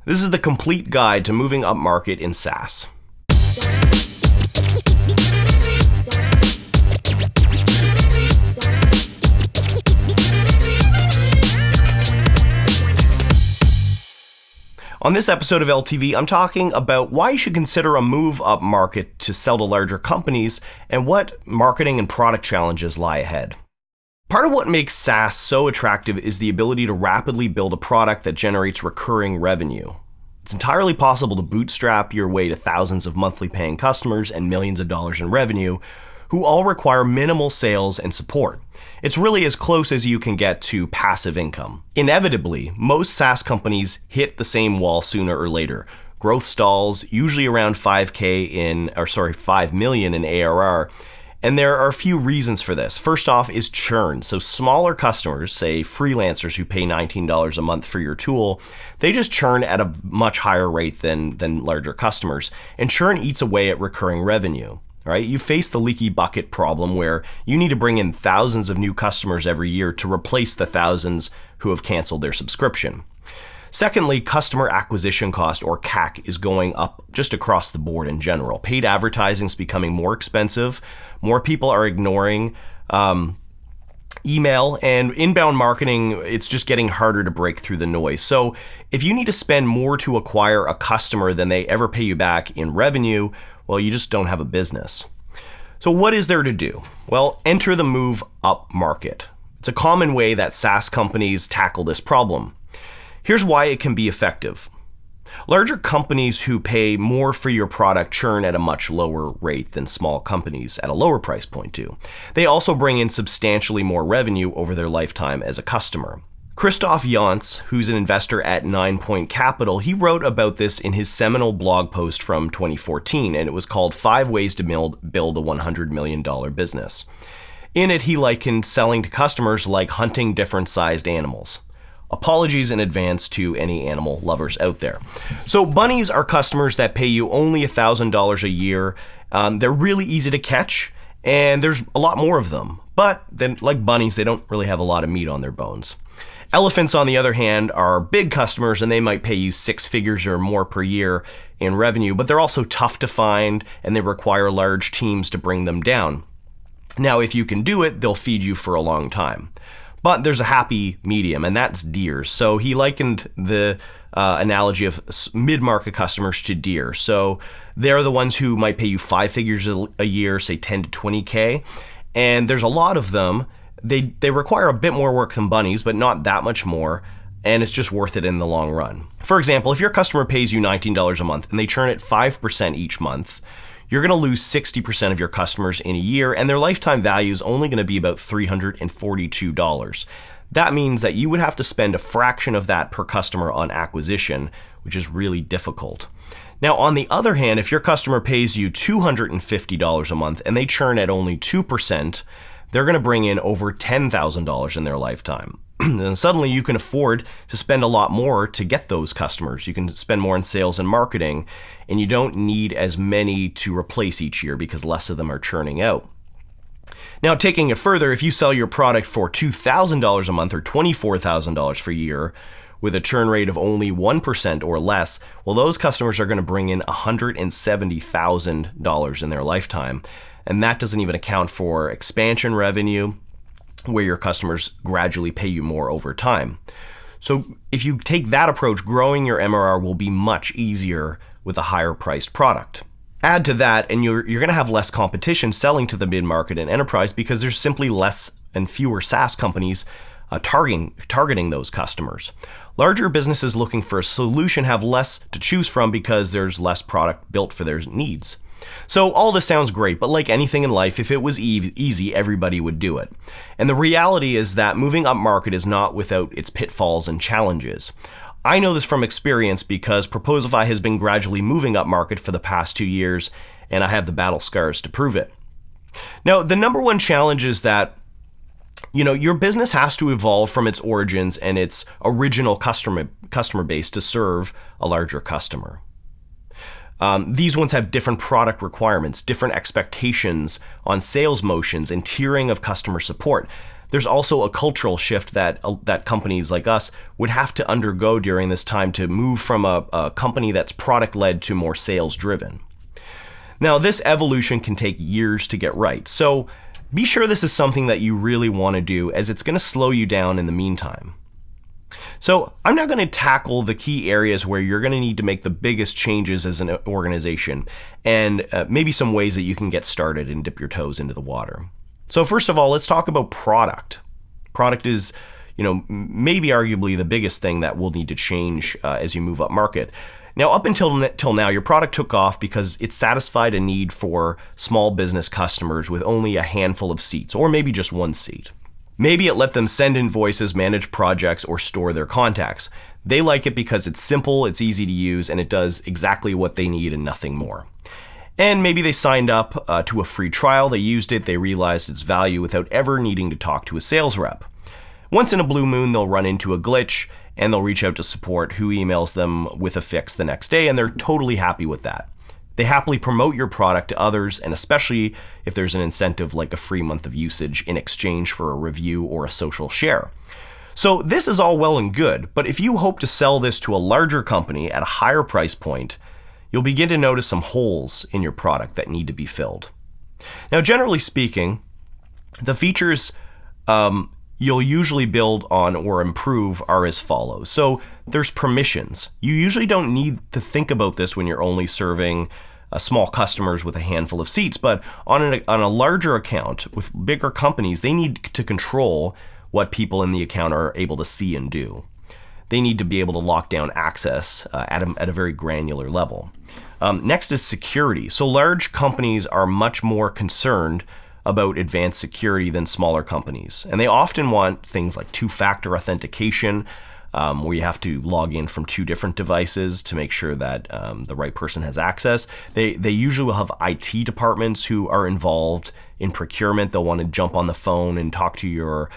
This is the complete guide to moving up market in SaaS. On this episode of LTV, I'm talking about why you should consider a move up market to sell to larger companies and what marketing and product challenges lie ahead. Part of what makes SaaS so attractive is the ability to rapidly build a product that generates recurring revenue. It's entirely possible to bootstrap your way to thousands of monthly paying customers and millions of dollars in revenue, who all require minimal sales and support. It's really as close as you can get to passive income. Inevitably, most SaaS companies hit the same wall sooner or later. Growth stalls, usually around 5 million in ARR. And there are a few reasons for this. First off is churn. So smaller customers, say freelancers who pay $19 a month for your tool, they just churn at a much higher rate than larger customers. And churn eats away at recurring revenue. Right? You face the leaky bucket problem where you need to bring in thousands of new customers every year to replace the thousands who have canceled their subscription. Secondly, customer acquisition cost, or CAC, is going up just across the board in general. Paid advertising is becoming more expensive. More people are ignoring email, and inbound marketing, it's just getting harder to break through the noise. So if you need to spend more to acquire a customer than they ever pay you back in revenue, well, you just don't have a business. So what is there to do? Well, enter the move up market. It's a common way that SaaS companies tackle this problem. Here's why it can be effective. Larger companies who pay more for your product churn at a much lower rate than small companies at a lower price point do. They also bring in substantially more revenue over their lifetime as a customer. Christoph Jantz, who's an investor at 9 Point Capital, he wrote about this in his seminal blog post from 2014, and it was called 5 Ways to Build a $100 Million Business. In it, he likened selling to customers like hunting different sized animals. Apologies in advance to any animal lovers out there. So bunnies are customers that pay you only $1,000 a year. They're really easy to catch, and there's a lot more of them. But then, like bunnies, they don't really have a lot of meat on their bones. Elephants, on the other hand, are big customers, and they might pay you 6 figures or more per year in revenue, but they're also tough to find, and they require large teams to bring them down. Now, if you can do it, they'll feed you for a long time. But there's a happy medium, and that's deer. So he likened the analogy of mid-market customers to deer. So they're the ones who might pay you 5 figures a year, say 10 to 20K, and there's a lot of them. They require a bit more work than bunnies, but not that much more, and it's just worth it in the long run. For example, if your customer pays you $19 a month and they churn at 5% each month, you're going to lose 60% of your customers in a year, and their lifetime value is only going to be about $342. That means that you would have to spend a fraction of that per customer on acquisition, which is really difficult. Now, on the other hand, if your customer pays you $250 a month and they churn at only 2%, they're going to bring in over $10,000 in their lifetime. And suddenly you can afford to spend a lot more to get those customers. You can spend more in sales and marketing, and you don't need as many to replace each year because less of them are churning out. Now, taking it further, if you sell your product for $2,000 a month or $24,000 per year with a churn rate of only 1% or less, well, those customers are going to bring in $170,000 in their lifetime. And that doesn't even account for expansion revenue, where your customers gradually pay you more over time. So if you take that approach, growing your MRR will be much easier with a higher priced product. Add to that, and you're going to have less competition selling to the mid-market and enterprise because there's simply less and fewer SaaS companies targeting those customers. Larger businesses looking for a solution have less to choose from because there's less product built for their needs. So all this sounds great, but like anything in life, if it was easy, everybody would do it. And the reality is that moving up market is not without its pitfalls and challenges. I know this from experience because Proposify has been gradually moving up market for the past 2 years, and I have the battle scars to prove it. Now, the number one challenge is that your business has to evolve from its origins and its original customer base to serve a larger customer. These ones have different product requirements, different expectations on sales motions, and tiering of customer support. There's also a cultural shift that companies like us would have to undergo during this time to move from a company that's product-led to more sales-driven. Now, this evolution can take years to get right, so be sure this is something that you really want to do, as it's going to slow you down in the meantime. So I'm now going to tackle the key areas where you're going to need to make the biggest changes as an organization, and maybe some ways that you can get started and dip your toes into the water. So first of all, let's talk about product. Product is, maybe arguably the biggest thing that will need to change as you move up market. Now, up until now, your product took off because it satisfied a need for small business customers with only a handful of seats, or maybe just one seat. Maybe it let them send invoices, manage projects, or store their contacts. They like it because it's simple, it's easy to use, and it does exactly what they need and nothing more. And maybe they signed up to a free trial, they used it, they realized its value without ever needing to talk to a sales rep. Once in a blue moon, they'll run into a glitch, and they'll reach out to support, who emails them with a fix the next day, and they're totally happy with that. They happily promote your product to others, and especially if there's an incentive like a free month of usage in exchange for a review or a social share. So this is all well and good, but if you hope to sell this to a larger company at a higher price point, you'll begin to notice some holes in your product that need to be filled. Now, generally speaking, the features you'll usually build on or improve are as follows. So there's permissions. You usually don't need to think about this when you're only serving small customers with a handful of seats, but on a larger account with bigger companies, they need to control what people in the account are able to see and do. They need to be able to lock down access at a very granular level. Next is security. So large companies are much more concerned about advanced security than smaller companies. And they often want things like two-factor authentication, where you have to log in from two different devices to make sure that the right person has access. They usually will have IT departments who are involved in procurement. They'll want to jump on the phone and talk to your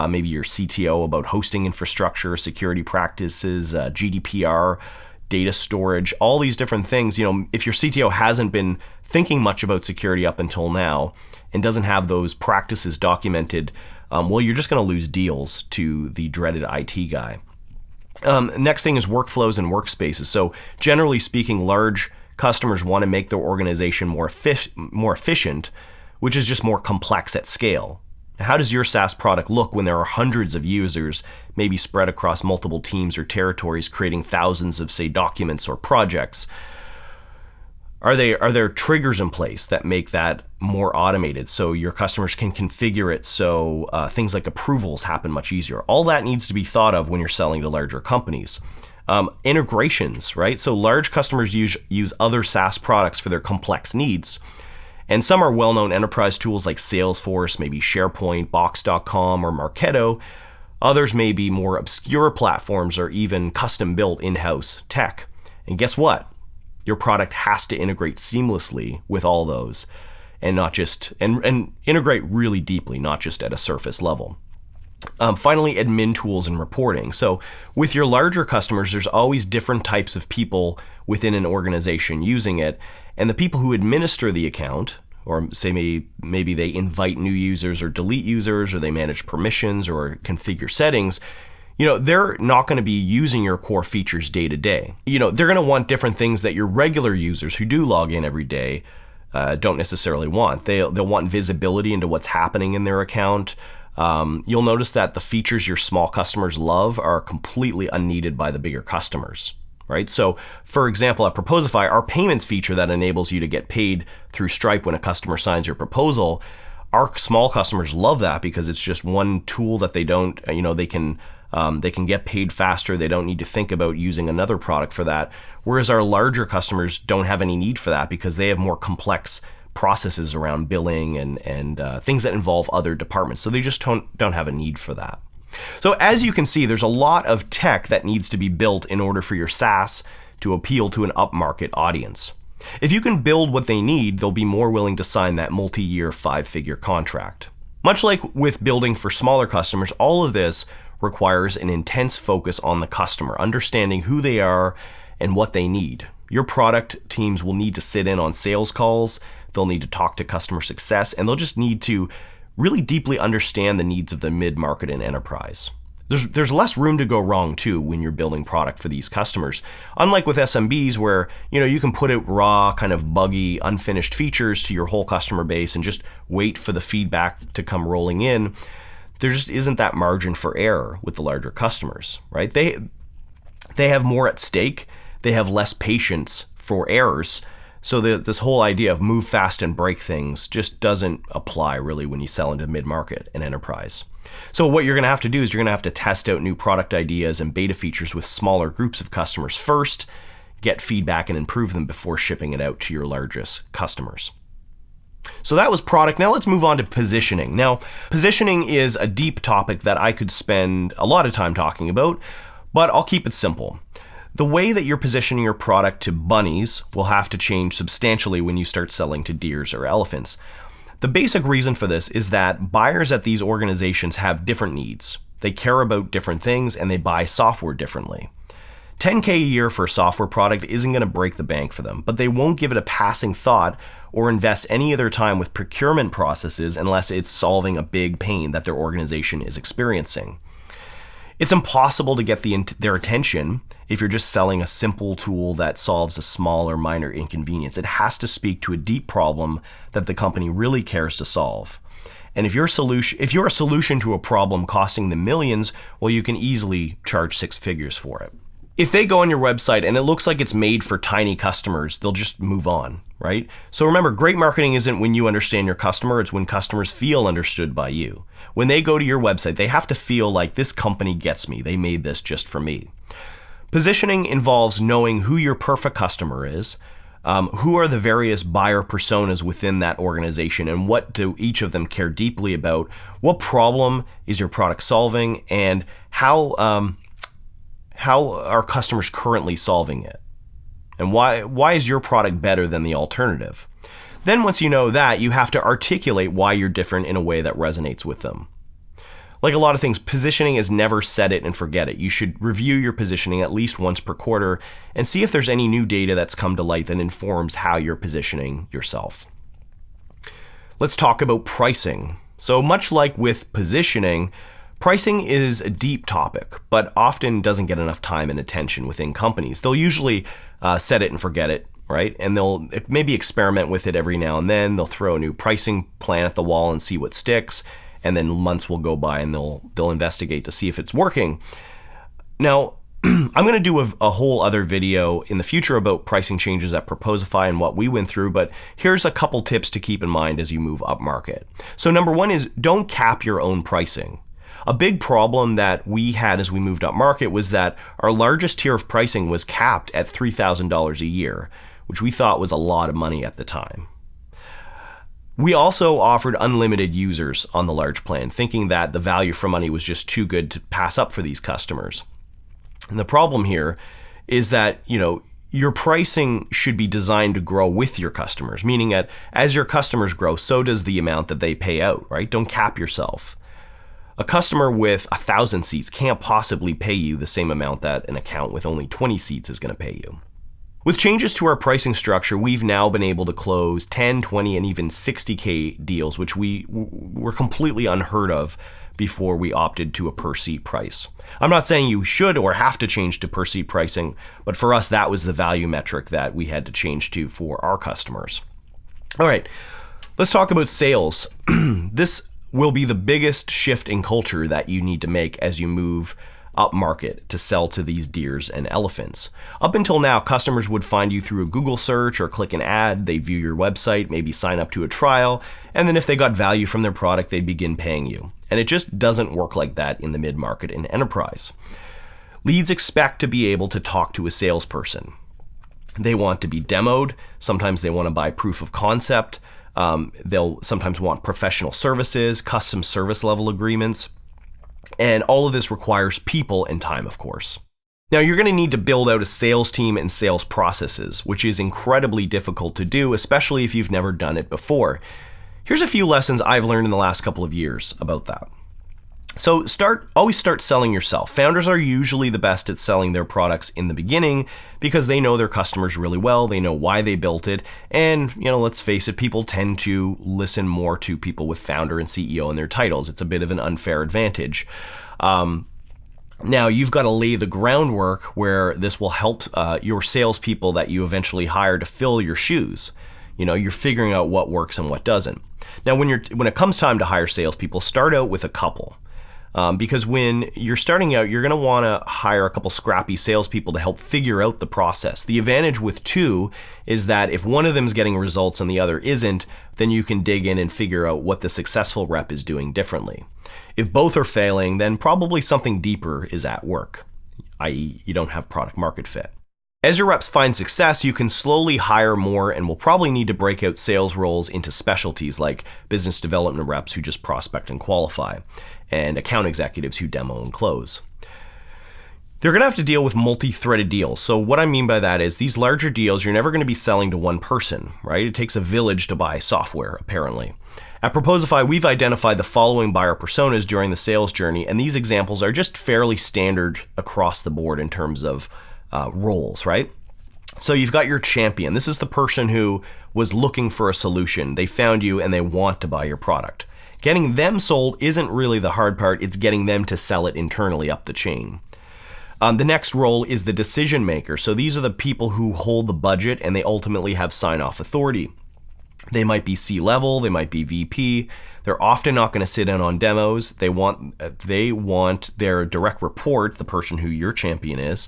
maybe your CTO about hosting infrastructure, security practices, GDPR, data storage, all these different things. If your CTO hasn't been thinking much about security up until now and doesn't have those practices documented, well, you're just going to lose deals to the dreaded IT guy. Next thing is workflows and workspaces. So generally speaking, large customers want to make their organization more efficient, which is just more complex at scale. How does your SaaS product look when there are hundreds of users, maybe spread across multiple teams or territories, creating thousands of, say, documents or projects? Are there triggers in place that make that more automated so your customers can configure it so things like approvals happen much easier? All that needs to be thought of when you're selling to larger companies. Integrations, right? So large customers use other SaaS products for their complex needs. And some are well-known enterprise tools like Salesforce, maybe SharePoint, Box.com, or Marketo. Others may be more obscure platforms or even custom-built in-house tech. And guess what? Your product has to integrate seamlessly with all those, and not just and integrate really deeply, not just at a surface level. Finally, admin tools and reporting. So with your larger customers, there's always different types of people within an organization using it. And the people who administer the account, or say maybe they invite new users or delete users, or they manage permissions or configure settings, they're not going to be using your core features day to day. They're going to want different things that your regular users who do log in every day don't necessarily want. They'll want visibility into what's happening in their account. You'll notice that the features your small customers love are completely unneeded by the bigger customers. Right? So for example, at Proposify, our payments feature that enables you to get paid through Stripe when a customer signs your proposal, our small customers love that because it's just one tool that they don't, they can get paid faster. They don't need to think about using another product for that. Whereas our larger customers don't have any need for that because they have more complex processes around billing and things that involve other departments. So they just don't have a need for that. So as you can see, there's a lot of tech that needs to be built in order for your SaaS to appeal to an upmarket audience. If you can build what they need, they'll be more willing to sign that multi-year 5-figure contract. Much like with building for smaller customers, all of this requires an intense focus on the customer, understanding who they are and what they need. Your product teams will need to sit in on sales calls, they'll need to talk to customer success, and they'll just need to really deeply understand the needs of the mid-market and enterprise. There's less room to go wrong too when you're building product for these customers. Unlike with SMBs where, you can put out raw, kind of buggy, unfinished features to your whole customer base and just wait for the feedback to come rolling in, there just isn't that margin for error with the larger customers, right? They have more at stake. They have less patience for errors. So this whole idea of move fast and break things just doesn't apply really when you sell into mid-market and enterprise. So what you're going to have to do is you're going to have to test out new product ideas and beta features with smaller groups of customers first, get feedback and improve them before shipping it out to your largest customers. So that was product. Now let's move on to positioning. Now, positioning is a deep topic that I could spend a lot of time talking about, but I'll keep it simple. The way that you're positioning your product to bunnies will have to change substantially when you start selling to deers or elephants. The basic reason for this is that buyers at these organizations have different needs. They care about different things and they buy software differently. $10K a year for a software product isn't going to break the bank for them, but they won't give it a passing thought or invest any of their time with procurement processes unless it's solving a big pain that their organization is experiencing. It's impossible to get their attention if you're just selling a simple tool that solves a small or minor inconvenience. It has to speak to a deep problem that the company really cares to solve. And if you're a solution to a problem costing them millions, well, you can easily charge six figures for it. If they go on your website and it looks like it's made for tiny customers, they'll just move on, right? So remember, great marketing isn't when you understand your customer, it's when customers feel understood by you. When they go to your website, they have to feel like this company gets me. They made this just for me. Positioning involves knowing who your perfect customer is, who are the various buyer personas within that organization, and what do each of them care deeply about, what problem is your product solving, and how are customers currently solving it? And why is your product better than the alternative? Then once you know that, you have to articulate why you're different in a way that resonates with them. Like a lot of things, positioning is never set it and forget it. You should review your positioning at least once per quarter and see if there's any new data that's come to light that informs how you're positioning yourself. Let's talk about pricing. So much like with positioning, pricing is a deep topic, but often doesn't get enough time and attention within companies. They'll usually set it and forget it, right? And they'll maybe experiment with it every now and then. They'll throw a new pricing plan at the wall and see what sticks. And then months will go by and they'll investigate to see if it's working. Now, I'm going to do a whole other video in the future about pricing changes at Proposify and what we went through, but here's a couple tips to keep in mind as you move up market. So number one is don't cap your own pricing. A big problem that we had as we moved up market was that our largest tier of pricing was capped at $3,000 a year, which we thought was a lot of money at the time. We also offered unlimited users on the large plan, thinking that the value for money was just too good to pass up for these customers. And the problem here is that, your pricing should be designed to grow with your customers, meaning that as your customers grow, so does the amount that they pay out, right? Don't cap yourself. A customer with 1,000 seats can't possibly pay you the same amount that an account with only 20 seats is going to pay you. With changes to our pricing structure, we've now been able to close 10, 20, and even 60K deals, which were completely unheard of before we opted to a per seat price. I'm not saying you should or have to change to per seat pricing, but for us, that was the value metric that we had to change to for our customers. All right, let's talk about sales. This will be the biggest shift in culture that you need to make as you move up market to sell to these deers and elephants. Up until now, customers would find you through a Google search or click an ad, they'd view your website, maybe sign up to a trial, and then if they got value from their product, they'd begin paying you. And it just doesn't work like that in the mid-market and enterprise. Leads expect to be able to talk to a salesperson. They want to be demoed, sometimes they want to buy proof of concept, they'll sometimes want professional services, custom service level agreements, and all of this requires people and time, of course. Now, you're going to need to build out a sales team and sales processes, which is incredibly difficult to do, especially if you've never done it before. Here's a few lessons I've learned in the last couple of years about that. So always start selling yourself. Founders are usually the best at selling their products in the beginning because they know their customers really well. They know why they built it. And, let's face it, people tend to listen more to people with founder and CEO in their titles. It's a bit of an unfair advantage. Now, you've got to lay the groundwork where this will help your salespeople that you eventually hire to fill your shoes. You're figuring out what works and what doesn't. Now, when it comes time to hire salespeople, start out with a couple. Because when you're starting out, you're going to want to hire a couple scrappy salespeople to help figure out the process. The advantage with two is that if one of them is getting results and the other isn't, then you can dig in and figure out what the successful rep is doing differently. If both are failing, then probably something deeper is at work, i.e., you don't have product market fit. As your reps find success, you can slowly hire more and will probably need to break out sales roles into specialties like business development reps who just prospect and qualify, and account executives who demo and close. They're going to have to deal with multi-threaded deals. So what I mean by that is these larger deals, you're never going to be selling to one person, right? It takes a village to buy software, apparently. At Proposify, we've identified the following buyer personas during the sales journey, and these examples are just fairly standard across the board in terms of roles, right? So you've got your champion. This is the person who was looking for a solution. They found you and they want to buy your product. Getting them sold isn't really the hard part. It's getting them to sell it internally up the chain. The next role is the decision maker. So these are the people who hold the budget and they ultimately have sign-off authority. They might be C-level, they might be VP. They're often not going to sit in on demos. They want their direct report, the person who your champion is,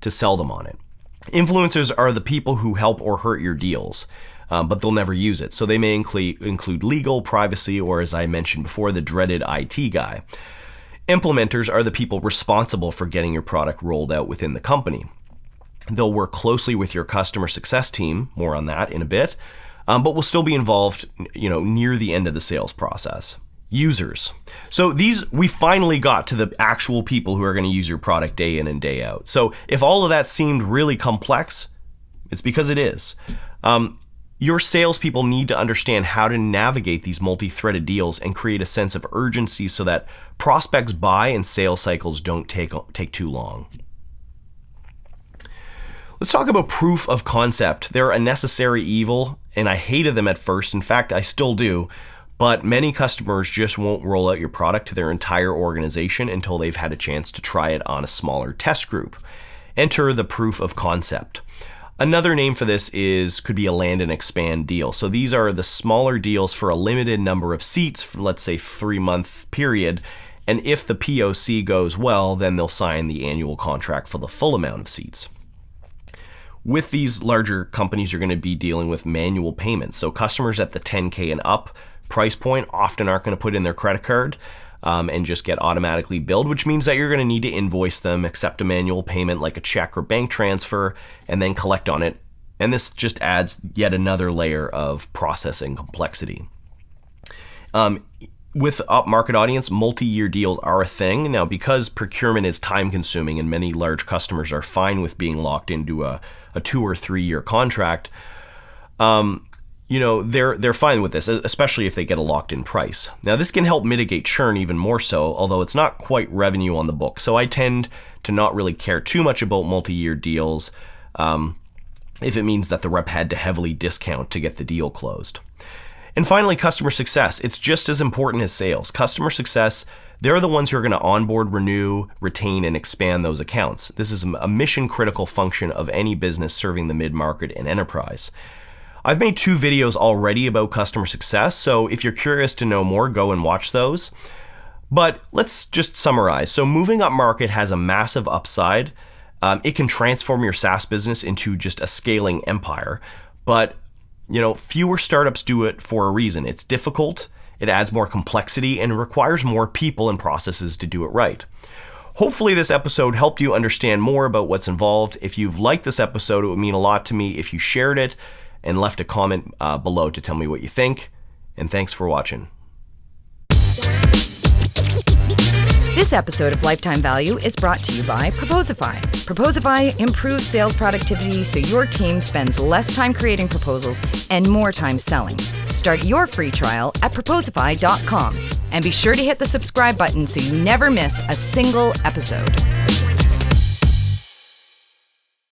to sell them on it. Influencers are the people who help or hurt your deals, but they'll never use it. So they may include legal, privacy, or as I mentioned before, the dreaded IT guy. Implementers are the people responsible for getting your product rolled out within the company. They'll work closely with your customer success team, more on that in a bit, but will still be involved, near the end of the sales process. Users. So we finally got to the actual people who are going to use your product day in and day out. So if all of that seemed really complex, it's because it is. Your salespeople need to understand how to navigate these multi-threaded deals and create a sense of urgency so that prospects buy and sales cycles don't take too long. Let's talk about proof of concept. They're a necessary evil, and I hated them at first. In fact, I still do. But many customers just won't roll out your product to their entire organization until they've had a chance to try it on a smaller test group. Enter the proof of concept. Another name for this could be a land and expand deal. So these are the smaller deals for a limited number of seats for, let's say, 3-month period. And if the POC goes well, then they'll sign the annual contract for the full amount of seats. With these larger companies, you're going to be dealing with manual payments. So customers at the 10K and up price point often aren't going to put in their credit card and just get automatically billed, which means that you're going to need to invoice them, accept a manual payment like a check or bank transfer, and then collect on it. And this just adds yet another layer of processing complexity. With upmarket audience, multi-year deals are a thing. Now, because procurement is time consuming and many large customers are fine with being locked into a 2 or 3 year contract, they're fine with this, especially if they get a locked-in price. Now, this can help mitigate churn even more so, although it's not quite revenue on the book. So I tend to not really care too much about multi-year deals if it means that the rep had to heavily discount to get the deal closed. And finally, customer success. It's just as important as sales. Customer success, they're the ones who are going to onboard, renew, retain, and expand those accounts. This is a mission-critical function of any business serving the mid-market and enterprise. I've made 2 videos already about customer success, so if you're curious to know more, go and watch those. But let's just summarize. So moving up market has a massive upside. It can transform your SaaS business into just a scaling empire. But, fewer startups do it for a reason. It's difficult, it adds more complexity, and it requires more people and processes to do it right. Hopefully this episode helped you understand more about what's involved. If you've liked this episode, it would mean a lot to me if you shared it and left a comment below to tell me what you think. And thanks for watching. This episode of Lifetime Value is brought to you by Proposify. Proposify improves sales productivity so your team spends less time creating proposals and more time selling. Start your free trial at proposify.com. And be sure to hit the subscribe button so you never miss a single episode.